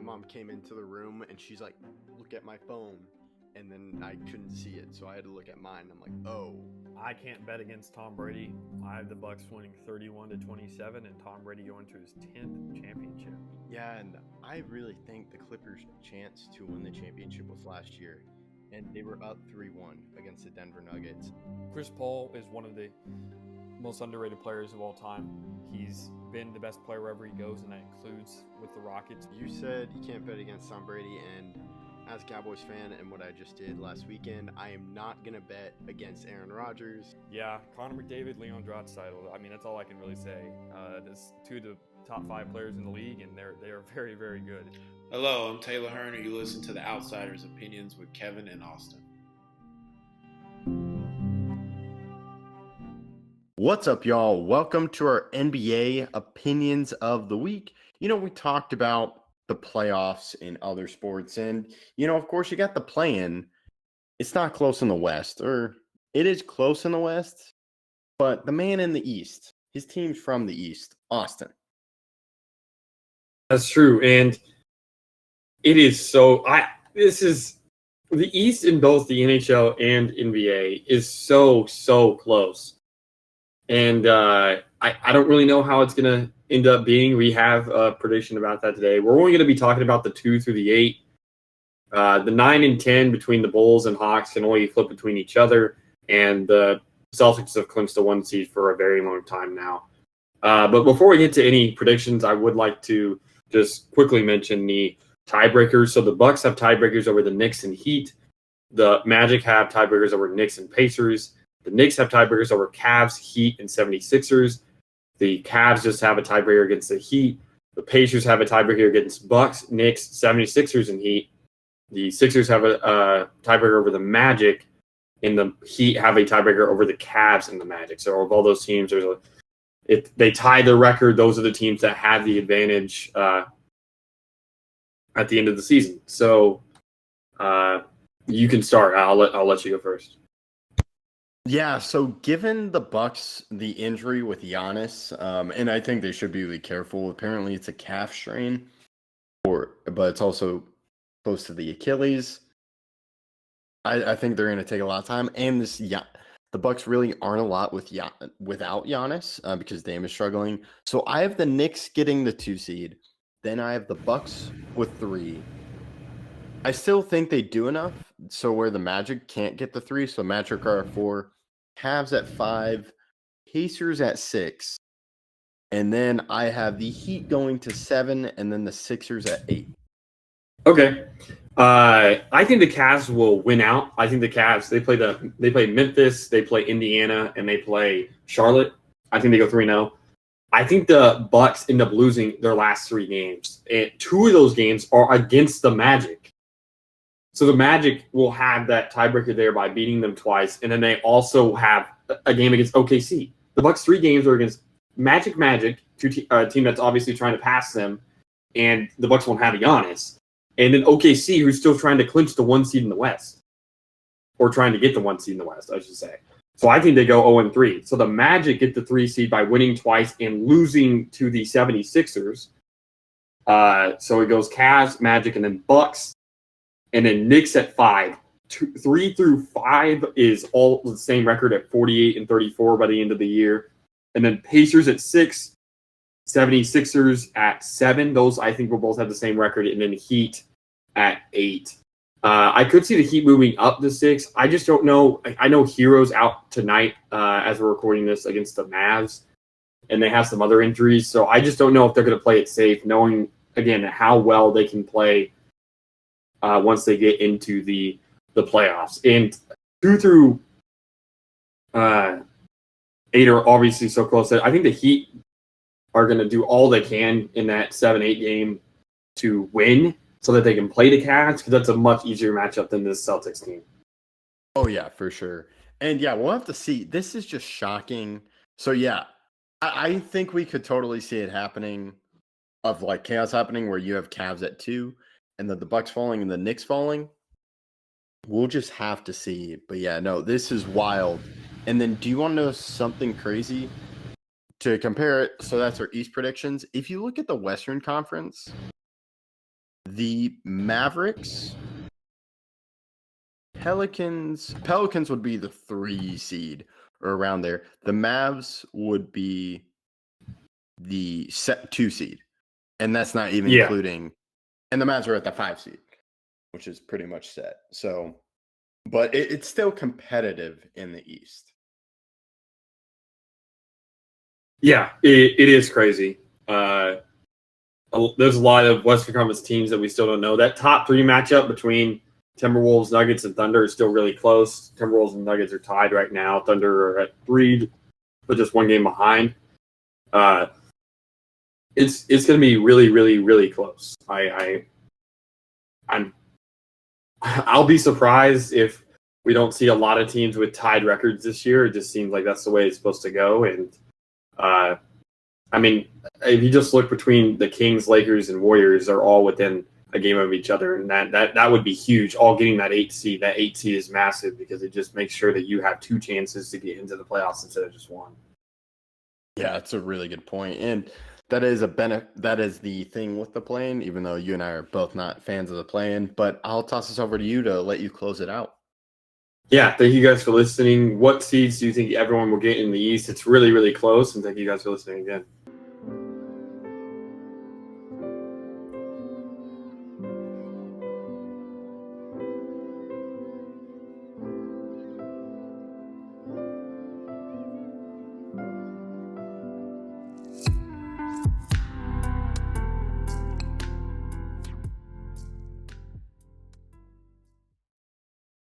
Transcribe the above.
mom came into the room and she's like, "Look at my phone," and then I couldn't see it, so I had to look at mine. I'm like, "Oh." I can't bet against Tom Brady. I have the Bucks winning 31-27, and Tom Brady going to his 10th championship. Yeah, and I really think the Clippers' chance to win the championship was last year, and they were up 3-1 against the Denver Nuggets. Chris Paul is one of the most underrated players of all time. He's been the best player wherever he goes, and that includes with the Rockets. You said you can't bet against Tom Brady, and as a Cowboys fan and what I just did last weekend, I am not going to bet against Aaron Rodgers. Yeah, Connor McDavid, Leon Draisaitl. I mean, that's all I can really say. There's two of the top 5 players in the league, and they are very, very good. Hello, I'm Taylor Hearn, and you listen to The Outsiders' Opinions with Kevin and Austin. What's up, y'all? Welcome to our NBA Opinions of the Week. You know, we talked about the playoffs in other sports, and, of course, you got the play-in. It's not close in the West, or it is close in the West, but the man in the East, his team's from the East, Austin. That's true, and it is so. This is the East in both the NHL and NBA is so close, and I don't really know how it's gonna end up being. We have a prediction about that today. We're only going to be talking about the 2 through the 8. The 9 and 10 between the Bulls and Hawks can only flip between each other, and the Celtics have clinched the 1 seed for a very long time now. But before we get to any predictions, I would like to just quickly mention the tiebreakers. So the Bucks have tiebreakers over the Knicks and Heat. The Magic have tiebreakers over Knicks and Pacers. The Knicks have tiebreakers over Cavs, Heat, and 76ers. The Cavs just have a tiebreaker against the Heat. The Pacers have a tiebreaker against Bucks, Knicks, 76ers, and Heat. The Sixers have a tiebreaker over the Magic, and the Heat have a tiebreaker over the Cavs and the Magic. So of all those teams, they tie the record. Those are the teams that have the advantage at the end of the season. So you can start. I'll let you go first. Yeah, so given the Bucks the injury with Giannis, and I think they should be really careful. Apparently, it's a calf strain, but it's also close to the Achilles. I think they're going to take a lot of time, and the Bucks really aren't a lot without Giannis because Dame is struggling. So I have the Knicks getting the 2 seed. Then I have the Bucks with 3. I still think they do enough, so where the Magic can't get the 3, so Magic are at 4, Cavs at 5, Pacers at 6, and then I have the Heat going to 7, and then the Sixers at 8. Okay, I think the Cavs will win out. I think the Cavs they play Memphis, they play Indiana, and they play Charlotte. I think they go 3-0. I think the Bucks end up losing their last 3 games, and 2 of those games are against the Magic. So the Magic will have that tiebreaker there by beating them twice, and then they also have a game against OKC. The Bucks' 3 games are against Magic, a team that's obviously trying to pass them, and the Bucks won't have Giannis. And then OKC, who's still trying to clinch the 1 seed in the West, or trying to get the 1 seed in the West, I should say. So I think they go 0-3. So the Magic get the 3 seed by winning twice and losing to the 76ers. So it goes Cavs, Magic, and then Bucks. And then Knicks at 5. 3 through 5 is all the same record at 48 and 34 by the end of the year. And then Pacers at 6, 76ers at 7. Those I think will both have the same record. And then Heat at 8. I could see the Heat moving up to 6. I just don't know. I know Hero's out tonight as we're recording this against the Mavs. And they have some other injuries. So I just don't know if they're going to play it safe, knowing, again, how well they can play once they get into the playoffs. And 2 through 8 are obviously so close that I think the Heat are going to do all they can in that 7-8 game to win so that they can play the Cavs, because that's a much easier matchup than this Celtics team. Oh, yeah, for sure. And, yeah, we'll have to see. This is just shocking. So, yeah, I think we could totally see it happening, of like chaos happening where you have Cavs at 2 and then the Bucks falling and the Knicks falling. We'll just have to see. But yeah, no, this is wild. And then do you want to know something crazy? To compare it, so that's our East predictions. If you look at the Western Conference, the Mavericks, Pelicans would be the 3 seed or around there. The Mavs would be the 2 seed, and that's not even including. And the Mavs are at the 5 seed, which is pretty much set. So, but it's still competitive in the East. Yeah, it is crazy. There's a lot of Western Conference teams that we still don't know. That top 3 matchup between Timberwolves, Nuggets, and Thunder is still really close. Timberwolves and Nuggets are tied right now. Thunder are at 3, but just 1 game behind. It's going to be really, really, really close. I'll be surprised if we don't see a lot of teams with tied records this year. It just seems like that's the way it's supposed to go. And I mean, if you just look between the Kings, Lakers, and Warriors, they're all within a game of each other, and that would be huge. All getting that 8 seed. That 8 seed is massive because it just makes sure that you have 2 chances to get into the playoffs instead of just 1. Yeah, that's a really good point, and that is that is the thing with the play-in, even though you and I are both not fans of the play-in. But I'll toss this over to you to let you close it out. Yeah, thank you guys for listening. What seeds do you think everyone will get in the East? It's really, really close, and thank you guys for listening again.